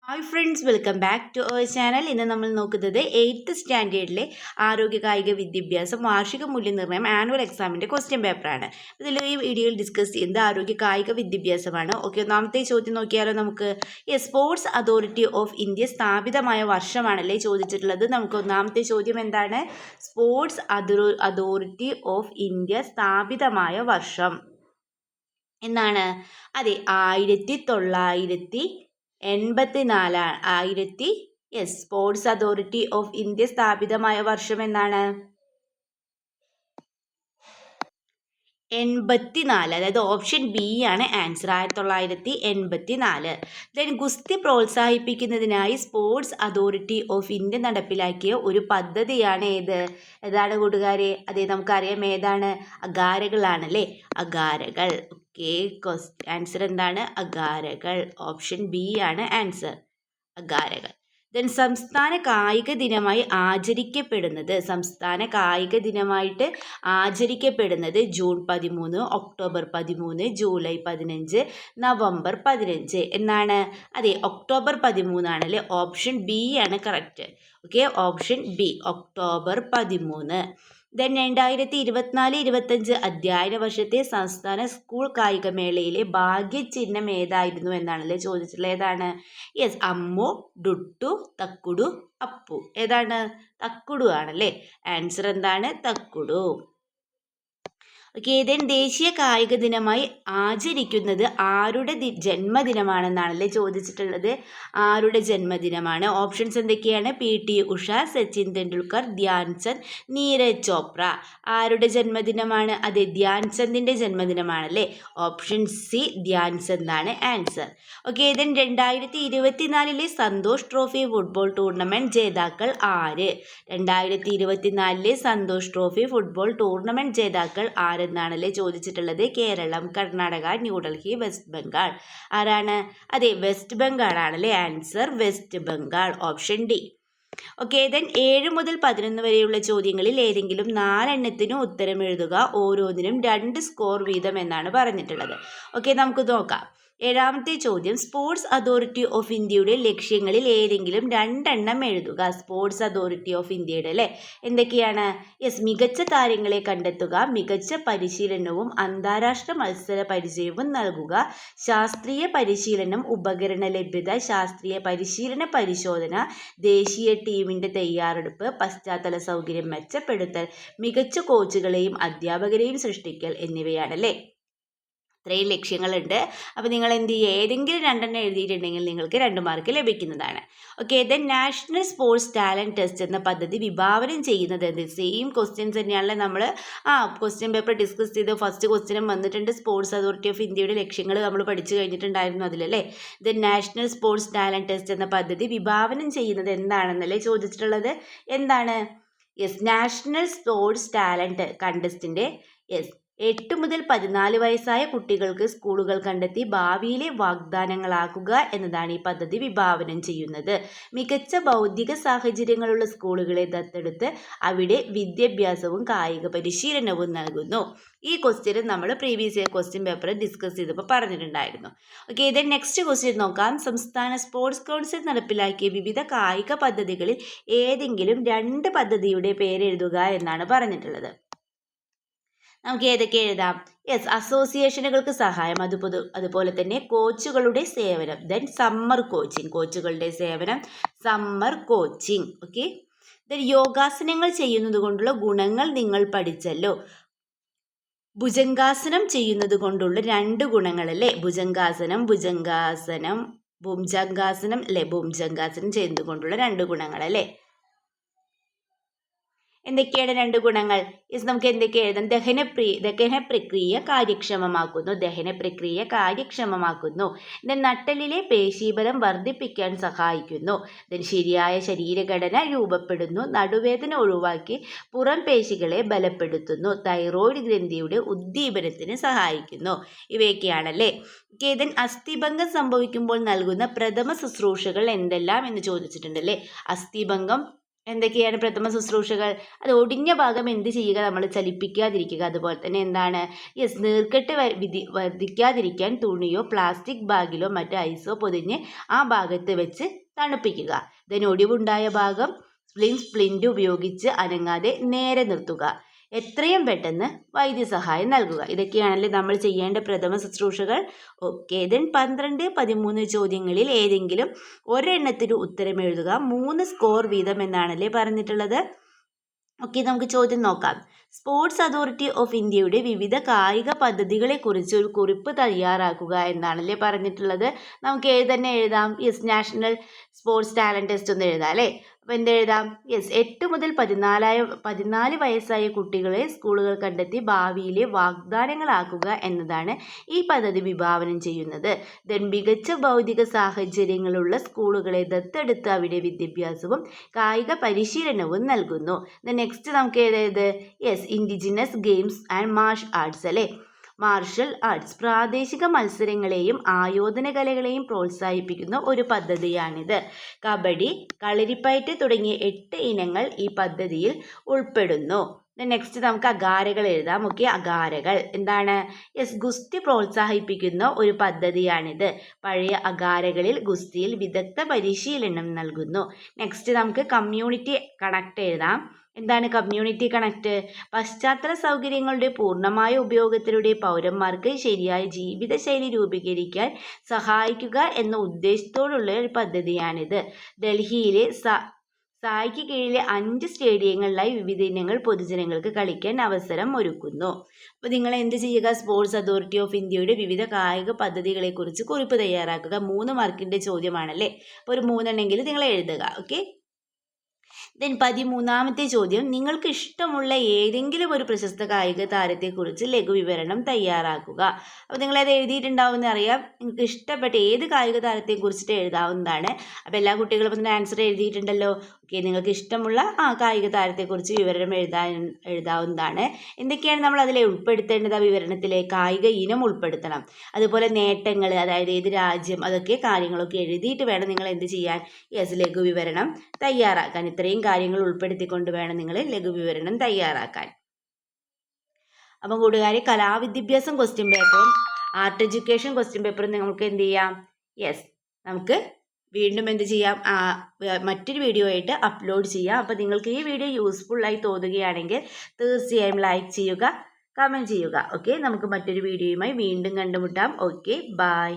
Hi friends, welcome back to our channel. ഇന്ന് നമ്മൾ നോക്കുന്നത് 8th സ്റ്റാൻഡേർഡിലെ ആരോഗ്യ കായിക വിദ്യാഭ്യാസം വാർഷിക മൂല്യനിർണ്ണയം ആനുവൽ എക്സാമിൻ്റെ ക്വസ്റ്റ്യൻ പേപ്പറാണ്. ഇതിൽ ഈ വീഡിയോയിൽ ഡിസ്കസ് ചെയ്യുന്നത് ആരോഗ്യ കായിക വിദ്യാഭ്യാസമാണ്. ഓക്കെ, ഒന്നാമത്തെ ചോദ്യം നോക്കിയാലോ നമുക്ക്. സ്പോർട്സ് അതോറിറ്റി ഓഫ് ഇന്ത്യ സ്ഥാപിതമായ വർഷമാണല്ലേ ചോദിച്ചിട്ടുള്ളത്. നമുക്ക് ഒന്നാമത്തെ ചോദ്യം എന്താണ്? സ്പോർട്സ് അതോറിറ്റി ഓഫ് ഇന്ത്യ സ്ഥാപിതമായ വർഷം എന്നാണ്. അതെ, 1984 സ്പോർട്സ് അതോറിറ്റി ഓഫ് ഇന്ത്യ സ്ഥാപിതമായ വർഷം എന്നാണ് 84. അതായത് ഓപ്ഷൻ ബി ആണ് ആൻസർ. 1984. ദെൻ ഗുസ്തി പ്രോത്സാഹിപ്പിക്കുന്നതിനായി സ്പോർട്സ് അതോറിറ്റി ഓഫ് ഇന്ത്യ നടപ്പിലാക്കിയ ഒരു പദ്ധതിയാണ് ഏതാണ് കൂട്ടുകാരെ? അതെ, നമുക്കറിയാം ഏതാണ്. അഗാരകളാണല്ലേ, അഗാരകൾ. ഓക്കെ, ആൻസർ എന്താണ്? അഗാരകൾ. ഓപ്ഷൻ ബി ആണ് ആൻസർ, അഗാരകൾ. ദെൻ സംസ്ഥാന കായിക ദിനമായി ആചരിക്കപ്പെടുന്നത് ജൂൺ 13, ഒക്ടോബർ 13, ജൂലൈ 15, നവംബർ 15 എന്നാണ്. അതെ, ഒക്ടോബർ 13 ആണല്ലേ. ഓപ്ഷൻ ബി ആണ് correct. Okay, option B, October 13. Then 2024-25 അധ്യയന വർഷത്തെ സംസ്ഥാന സ്കൂൾ കായികമേളയിലെ ഭാഗ്യചിഹ്നം ഏതായിരുന്നു എന്നാണല്ലേ ചോദിച്ചിട്ടുള്ളത്. ഏതാണ്? അമ്മു, ഡുട്ടു, തക്കുടു, അപ്പു. ഏതാണ്? തക്കുടു ആണല്ലേ. ആൻസർ എന്താണ്? തക്കുടു. ഓക്കെ, ദെൻ ദേശീയ കായിക ദിനമായി ആചരിക്കുന്നത് ആരുടെ ജന്മദിനമാണെന്നാണല്ലേ ചോദിച്ചിട്ടുള്ളത്. ആരുടെ ജന്മദിനമാണ്? ഓപ്ഷൻസ് എന്തൊക്കെയാണ്? PT ഉഷ, സച്ചിൻ തെണ്ടുൽക്കർ, ധ്യാൻചന്ദ്, നീരജ് ചോപ്ര. ആരുടെ ജന്മദിനമാണ്? അതെ, ധ്യാൻചന്ദിൻ്റെ ജന്മദിനമാണല്ലേ. ഓപ്ഷൻ സി, ധ്യാൻചന്ദ് ആണ് answer. Okay, then 2024 Santosh trophy football tournament ജേതാക്കൾ ആര്? 2024 സന്തോഷ് ട്രോഫി ഫുട്ബോൾ ടൂർണമെൻറ്റ് ജേതാക്കൾ ആരെന്നാണല്ലേ ചോദിച്ചിട്ടുള്ളത്. കേരളം, കർണാടക, ന്യൂഡൽഹി, വെസ്റ്റ് ബംഗാൾ. ആരാണ്? അതെ, വെസ്റ്റ് ബംഗാൾ ആണല്ലേ answer. West Bengal. Option D. Okay, then 7 മുതൽ 11 വരെയുള്ള ചോദ്യങ്ങളിൽ ഏതെങ്കിലും 4 ഉത്തരം എഴുതുക. ഓരോന്നിനും 2 സ്കോർ വീതം എന്നാണ് പറഞ്ഞിട്ടുള്ളത്. ഓക്കെ, നമുക്ക് നോക്കാം. 7ാമത്തെ ചോദ്യം, സ്പോർട്സ് അതോറിറ്റി ഓഫ് ഇന്ത്യയുടെ ലക്ഷ്യങ്ങളിൽ ഏതെങ്കിലും 2 എഴുതുക. സ്പോർട്സ് അതോറിറ്റി ഓഫ് ഇന്ത്യയുടെ അല്ലേ, എന്തൊക്കെയാണ്? മികച്ച താരങ്ങളെ കണ്ടെത്തുക, മികച്ച പരിശീലനവും അന്താരാഷ്ട്ര മത്സര പരിചയവും നൽകുക, ശാസ്ത്രീയ പരിശീലനം, ഉപകരണ ലഭ്യത, ശാസ്ത്രീയ പരിശീലന പരിശോധന, ദേശീയ ടീമിൻ്റെ തയ്യാറെടുപ്പ്, പശ്ചാത്തല സൗകര്യം മെച്ചപ്പെടുത്തൽ, മികച്ച കോച്ചുകളെയും അധ്യാപകരെയും സൃഷ്ടിക്കൽ എന്നിവയാണല്ലേ. ഇത്രയും ലക്ഷ്യങ്ങളുണ്ട്. അപ്പോൾ നിങ്ങൾ എന്ത് ചെയ്യുക? ഏതെങ്കിലും 2 എഴുതിയിട്ടുണ്ടെങ്കിൽ നിങ്ങൾക്ക് 2 മാർക്ക് ലഭിക്കുന്നതാണ്. Okay, then national sports talent test എന്ന പദ്ധതി വിഭാവനം ചെയ്യുന്നത് എന്ത്? സെയിം ക്വസ്റ്റ്യൻസ് തന്നെയാണല്ലോ നമ്മൾ ക്വസ്റ്റ്യൻ പേപ്പർ ഡിസ്കസ് ചെയ്ത് ഫസ്റ്റ് ക്വസ്റ്റ്യനും വന്നിട്ടുണ്ട്. സ്പോർട്സ് അതോറിറ്റി ഓഫ് ഇന്ത്യയുടെ ലക്ഷ്യങ്ങൾ നമ്മൾ പഠിച്ചു കഴിഞ്ഞിട്ടുണ്ടായിരുന്നു അതിലല്ലേ. Then national sports talent test എന്ന പദ്ധതി വിഭാവനം ചെയ്യുന്നത് എന്താണെന്നല്ലേ ചോദിച്ചിട്ടുള്ളത്. എന്താണ്? നാഷണൽ സ്പോർട്സ് ടാലൻറ്റ് കണ്ടസ്റ്റിൻ്റെ 8 മുതൽ 14 വയസ്സായ കുട്ടികൾക്ക് സ്കൂളുകൾ കണ്ടെത്തി ഭാവിയിലെ വാഗ്ദാനങ്ങളാക്കുക എന്നതാണ് ഈ പദ്ധതി വിഭാവനം ചെയ്യുന്നത്. മികച്ച ഭൗതിക സാഹചര്യങ്ങളുള്ള സ്കൂളുകളെ ദത്തെടുത്ത് അവിടെ വിദ്യാഭ്യാസവും കായിക പരിശീലനവും നൽകുന്നു. ഈ ക്വസ്റ്റ്യൻ നമ്മൾ previous year question paper discuss ചെയ്തപ്പോൾ പറഞ്ഞിട്ടുണ്ടായിരുന്നു. ഓക്കെ, ദെൻ നെക്സ്റ്റ് ക്വസ്റ്റ്യൻ നോക്കാം. സംസ്ഥാന സ്പോർട്സ് കൗൺസിൽ നടപ്പിലാക്കിയ വിവിധ കായിക പദ്ധതികളിൽ ഏതെങ്കിലും 2 പദ്ധതിയുടെ പേരെഴുതുക എന്നാണ് പറഞ്ഞിട്ടുള്ളത്. നമുക്ക് ഏതൊക്കെ എഴുതാം? അസോസിയേഷനുകൾക്ക് സഹായം, അതുപോലെ തന്നെ കോച്ചുകളുടെ സേവനം, ദെൻ സമ്മർ കോച്ചിങ്, കോച്ചുകളുടെ സേവനം, സമ്മർ കോച്ചിങ്. ഓക്കെ, ദെൻ യോഗാസനങ്ങൾ ചെയ്യുന്നത് കൊണ്ടുള്ള ഗുണങ്ങൾ നിങ്ങൾ പഠിച്ചല്ലോ. ഭുജംഗാസനം ചെയ്യുന്നത് കൊണ്ടുള്ള 2 ഗുണങ്ങളല്ലേ. ഭുജംഗാസനം അല്ലേ, ഭുജംഗാസനം ചെയ്യുന്നത് കൊണ്ടുള്ള 2 ഗുണങ്ങളല്ലേ. എന്തൊക്കെയാണ് 2 ഗുണങ്ങൾ? നമുക്ക് എന്തൊക്കെ എഴുതാം? ദഹന പ്രക്രിയ കാര്യക്ഷമമാക്കുന്നു. ദെൻ നട്ടലിലെ പേശീബലം വർദ്ധിപ്പിക്കാൻ സഹായിക്കുന്നു. ദെൻ ശരിയായ ശരീരഘടന രൂപപ്പെടുന്നു. നടുവേദന ഒഴിവാക്കി പുറം പേശികളെ ബലപ്പെടുത്തുന്നു. തൈറോയ്ഡ് ഗ്രന്ഥിയുടെ ഉദ്ദീപനത്തിന് സഹായിക്കുന്നു. ഇവയൊക്കെയാണല്ലേ. ദെൻ അസ്ഥിഭംഗം സംഭവിക്കുമ്പോൾ നൽകുന്ന പ്രഥമ ശുശ്രൂഷകൾ എന്തെല്ലാം എന്ന് ചോദിച്ചിട്ടുണ്ടല്ലേ. അസ്ഥിഭംഗം എന്തൊക്കെയാണ് പ്രഥമ ശുശ്രൂഷകൾ? അത് ഒടിഞ്ഞ ഭാഗം എന്ത് ചെയ്യുക? നമ്മൾ ചലിപ്പിക്കാതിരിക്കുക. അതുപോലെ തന്നെ എന്താണ്? യെസ്, നീർക്കെട്ട് വർദ്ധിക്കാതിരിക്കാൻ തുണിയോ പ്ലാസ്റ്റിക് ബാഗിലോ മറ്റ് ഐസോ പൊതിഞ്ഞ് ആ ഭാഗത്ത് വെച്ച് തണുപ്പിക്കുക. ഒടിവുണ്ടായ ഭാഗം സ്പ്ലിൻറ്റ് ഉപയോഗിച്ച് അനങ്ങാതെ നേരെ നിർത്തുക. എത്രയും പെട്ടെന്ന് വൈദ്യസഹായം നൽകുക. ഇതൊക്കെയാണല്ലേ നമ്മൾ ചെയ്യേണ്ട പ്രഥമ ശുശ്രൂഷകൾ. ഓക്കെ, 12, 13 ചോദ്യങ്ങളിൽ ഏതെങ്കിലും ഒരെണ്ണത്തിന് ഉത്തരം എഴുതുക. 3 സ്കോർ വീതം എന്നാണല്ലേ പറഞ്ഞിട്ടുള്ളത്. ഓക്കെ, നമുക്ക് ചോദ്യം നോക്കാം. സ്പോർട്സ് അതോറിറ്റി ഓഫ് ഇന്ത്യയുടെ വിവിധ കായിക പദ്ധതികളെക്കുറിച്ച് ഒരു കുറിപ്പ് തയ്യാറാക്കുക എന്നാണല്ലേ പറഞ്ഞിട്ടുള്ളത്. നമുക്ക് തന്നെ എഴുതാം. Yes, national sports talent test ഒന്ന് എഴുതാം അല്ലേ. അപ്പോൾ എന്തെഴുതാം? യെസ്, 8 മുതൽ 14 വയസ്സായ കുട്ടികളെ സ്കൂളുകൾ കണ്ടെത്തി ഭാവിയിലെ വാഗ്ദാനങ്ങളാക്കുക എന്നതാണ് ഈ പദ്ധതി വിഭാവനം ചെയ്യുന്നത്. മികച്ച ഭൗതിക സാഹചര്യങ്ങളുള്ള സ്കൂളുകളെ ദത്തെടുത്ത് അവിടെ വിദ്യാഭ്യാസവും കായിക പരിശീലനവും നൽകുന്നു. നെക്സ്റ്റ് നമുക്ക് ഏതായത്? Yes, indigenous games and martial arts അല്ലേ. മാർഷൽ ആർട്സ് പ്രാദേശിക മത്സരങ്ങളെയും ആയോധന കലകളെയും പ്രോത്സാഹിപ്പിക്കുന്ന ഒരു പദ്ധതിയാണിത്. കബഡി, കളരിപ്പയറ്റ് തുടങ്ങിയ 8 ഇനങ്ങൾ ഈ പദ്ധതിയിൽ ഉൾപ്പെടുന്നു. നെക്സ്റ്റ് നമുക്ക് അഗാരകൾ എഴുതാം. ഓക്കെ, അഗാരകൾ എന്താണ്? യെസ്, ഗുസ്തി പ്രോത്സാഹിപ്പിക്കുന്ന ഒരു പദ്ധതിയാണിത്. പഴയ അഗാരകളിൽ ഗുസ്തിയിൽ വിദഗ്ധ പരിശീലനം നൽകുന്നു. നെക്സ്റ്റ് നമുക്ക് കമ്മ്യൂണിറ്റി കണക്ട് എഴുതാം. എന്താണ് കമ്മ്യൂണിറ്റി കണക്ട്? പശ്ചാത്തല സൗകര്യങ്ങളുടെ പൂർണ്ണമായ ഉപയോഗത്തിലൂടെ പൗരന്മാർക്ക് ശരിയായ ജീവിതശൈലി രൂപീകരിക്കാൻ സഹായിക്കുക എന്ന ഉദ്ദേശത്തോടുള്ള ഒരു പദ്ധതിയാണിത്. ഡൽഹിയിലെ സായിക്ക് കീഴിലെ 5 സ്റ്റേഡിയങ്ങളിലായി വിവിധ ഇനങ്ങൾ പൊതുജനങ്ങൾക്ക് കളിക്കാൻ അവസരം ഒരുക്കുന്നു. അപ്പോൾ നിങ്ങൾ എന്ത് ചെയ്യുക? സ്പോർട്സ് അതോറിറ്റി ഓഫ് ഇന്ത്യയുടെ വിവിധ കായിക പദ്ധതികളെക്കുറിച്ച് കുറിപ്പ് തയ്യാറാക്കുക. 3 മാർക്കിൻ്റെ ചോദ്യമാണല്ലേ. അപ്പോൾ ഒരു 3 എണ്ണമെങ്കിലും നിങ്ങൾ എഴുതുക. ഓക്കെ, 13ാമത്തെ ചോദ്യം. നിങ്ങൾക്ക് ഇഷ്ടമുള്ള ഏതെങ്കിലും ഒരു പ്രശസ്ത കായിക താരത്തെക്കുറിച്ച് ലഘുവിവരണം തയ്യാറാക്കുക. അപ്പോൾ നിങ്ങളത് എഴുതിയിട്ടുണ്ടാവുമെന്ന് അറിയാം. നിങ്ങൾക്ക് ഇഷ്ടപ്പെട്ട ഏത് കായിക താരത്തെക്കുറിച്ചിട്ട് എഴുതാവുന്നതാണ്. അപ്പോൾ എല്ലാ കുട്ടികളും അതിന് ആൻസർ എഴുതിയിട്ടുണ്ടല്ലോ. ഓക്കെ, നിങ്ങൾക്ക് ഇഷ്ടമുള്ള കായിക താരത്തെക്കുറിച്ച് വിവരണം എഴുതാവുന്നതാണ്. എന്തൊക്കെയാണ് നമ്മൾ അതിൽ ഉൾപ്പെടുത്തേണ്ടത്? വിവരണത്തിലെ കായിക ഇനം ഉൾപ്പെടുത്തണം. അതുപോലെ നേട്ടങ്ങൾ, അതായത് ഏത് രാജ്യം, അതൊക്കെ കാര്യങ്ങളൊക്കെ എഴുതിയിട്ട് വേണം നിങ്ങൾ എന്ത് ചെയ്യാൻ? യെസ്, ലഘുവിവരണം തയ്യാറാക്കാൻ. ഇത്രയും കാര്യങ്ങൾ ഉൾപ്പെടുത്തിക്കൊണ്ട് വേണം നിങ്ങൾ ലഘുവിവരണം തയ്യാറാക്കാൻ. അപ്പം കൂട്ടുകാരെ, കലാവിദ്യാഭ്യാസം ക്വസ്റ്റ്യൻ പേപ്പറും ആർട്ട് എഡ്യൂക്കേഷൻ ക്വസ്റ്റ്യൻ പേപ്പറും നമുക്ക് എന്ത് ചെയ്യാം? യെസ്, നമുക്ക് വീണ്ടും എന്ത് ചെയ്യാം? മറ്റൊരു വീഡിയോ ആയിട്ട് അപ്ലോഡ് ചെയ്യാം. അപ്പോൾ നിങ്ങൾക്ക് ഈ വീഡിയോ യൂസ്ഫുള്ളായി തോന്നുകയാണെങ്കിൽ തീർച്ചയായും ലൈക്ക് ചെയ്യുക, കമൻറ്റ് ചെയ്യുക. ഓക്കെ, നമുക്ക് മറ്റൊരു വീഡിയോയുമായി വീണ്ടും കണ്ടുമുട്ടാം. Okay, by.